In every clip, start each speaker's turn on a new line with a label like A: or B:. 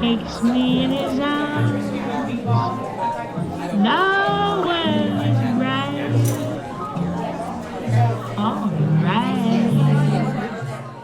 A: takes me in his arms. Nowhere is right. All right.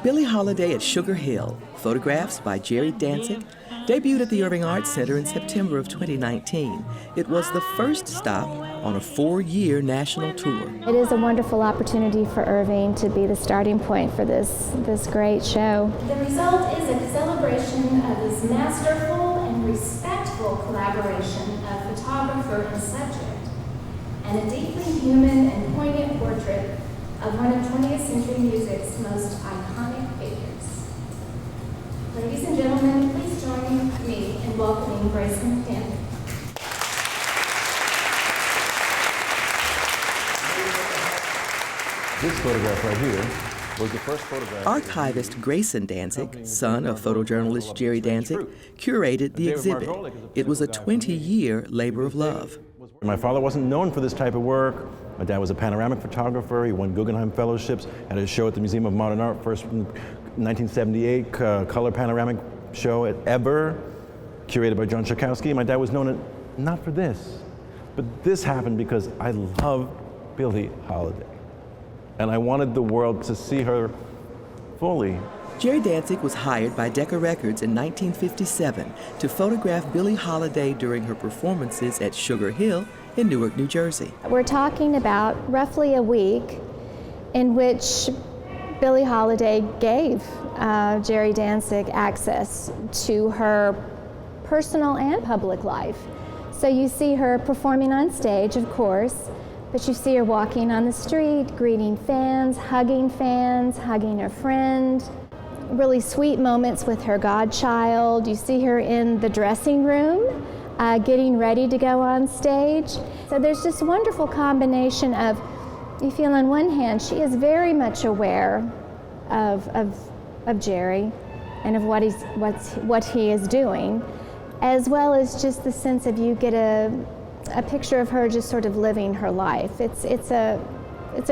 B: Billie Holiday at Sugar Hill, photographs by Jerry Dantzic, debuted at the Irving Arts Center in September of 2019. It was the first stop on a 4-year national tour.
C: It is a wonderful opportunity for Irving to be the starting point for this great show.
D: The result is a celebration of his masterful and respectful collaboration of photographer and subject, and a deeply human and poignant portrait of one of 20th century music's most iconic figures. Ladies and gentlemen, please join me in welcoming Grayson Danzig.
E: This photograph right here was the first photograph.
B: Archivist Grayson Danzig, son of photojournalist Jerry Danzig, curated the exhibit. It was a 20-year labor of love.
E: My father wasn't known for this type of work. My dad was a panoramic photographer. He won Guggenheim Fellowships, had a show at the Museum of Modern Art, first in 1978, color panoramic show at Eber, curated by John Czerkowski. My dad was known not for this, but this happened because I love Billie Holiday. And I wanted the world to see her fully.
B: Jerry Danzig was hired by Decca Records in 1957 to photograph Billie Holiday during her performances at Sugar Hill in Newark, New Jersey.
C: We're talking about roughly a week in which Billie Holiday gave Jerry Dantzic access to her personal and public life. So you see her performing on stage, of course, but you see her walking on the street, greeting fans, hugging her friend. Really sweet moments with her godchild. You see her in the dressing room, getting ready to go on stage. So there's this wonderful combination of, you feel on one hand, she is very much aware of Jerry and of what he is doing, as well as just the sense of you get a picture of her just sort of living her life. It's a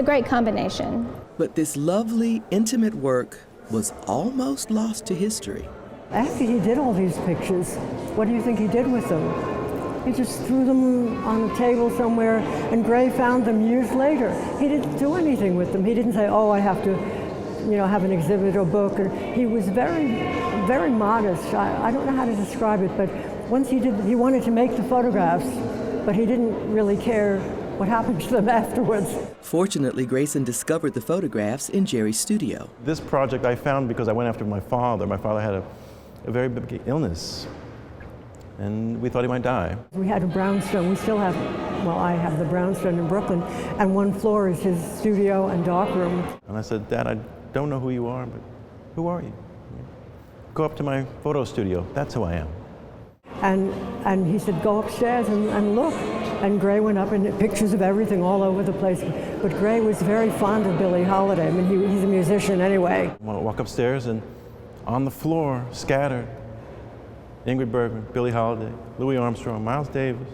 C: great combination.
B: But this lovely, intimate work was almost lost to history.
F: After he did all these pictures, what do you think he did with them? He just threw them on a table somewhere, and Gray found them years later. He didn't do anything with them. He didn't say, oh, I have to, have an exhibit or book. He was very, very modest. I don't know how to describe it, but once he wanted to make the photographs, but he didn't really care what happened to them afterwards.
B: Fortunately, Grayson discovered the photographs in Jerry's studio.
E: This project I found because I went after my father. My father had a very big illness, and we thought he might die.
F: We had a brownstone. We still have, I have the brownstone in Brooklyn, and one floor is his studio and darkroom.
E: And I said, Dad, I don't know who you are, but who are you? Go up to my photo studio. That's who I am.
F: And he said, go upstairs and look. And Gray went up, and pictures of everything all over the place. But Gray was very fond of Billie Holiday. I mean, he's a musician anyway.
E: I walk upstairs, and on the floor, scattered, Ingrid Bergman, Billie Holiday, Louis Armstrong, Miles Davis.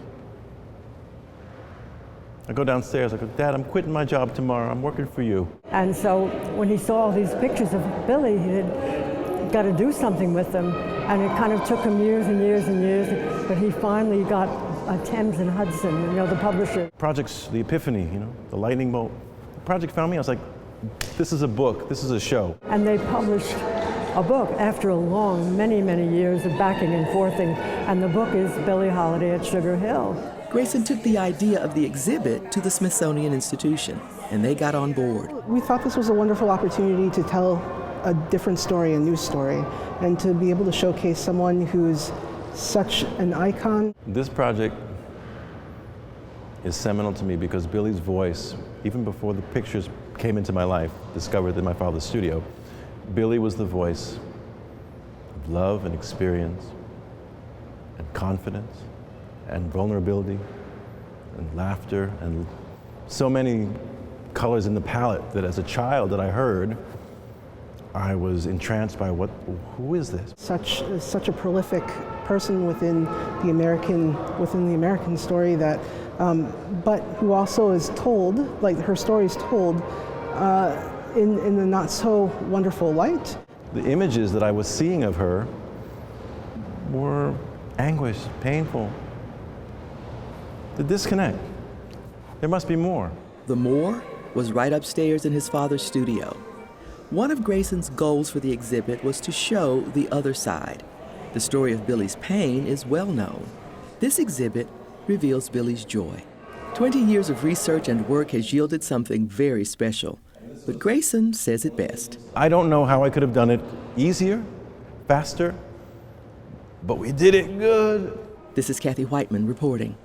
E: I go downstairs, I go, Dad, I'm quitting my job tomorrow. I'm working for you.
F: And so when he saw all these pictures of Billie, he had got to do something with them. And it kind of took him years and years and years, but he finally got Thames and Hudson, the publisher.
E: Projects, the epiphany, the lightning bolt. The project found me, I was like, this is a book, this is a show.
F: And they published a book after a long, many, many years of backing and forthing, and the book is Billie Holiday at Sugar Hill.
B: Grayson took the idea of the exhibit to the Smithsonian Institution, and they got on board.
G: We thought this was a wonderful opportunity to tell a different story, a new story, and to be able to showcase someone who's such an icon.
E: This project is seminal to me because Billie's voice, even before the pictures came into my life, discovered in my father's studio, Billie was the voice of love and experience and confidence and vulnerability and laughter and so many colors in the palette that as a child that I heard, I was entranced by who is this?
G: Such a prolific person within the American story that, but who also is told, like her story is told in the not so wonderful light.
E: The images that I was seeing of her were anguish, painful. The disconnect. There must be more.
B: The more was right upstairs in his father's studio. One of Grayson's goals for the exhibit was to show the other side. The story of Billie's pain is well known. This exhibit reveals Billie's joy. 20 years of research and work has yielded something very special. But Grayson says it best.
E: I don't know how I could have done it easier, faster, but we did it good.
B: This is Kathy Whiteman reporting.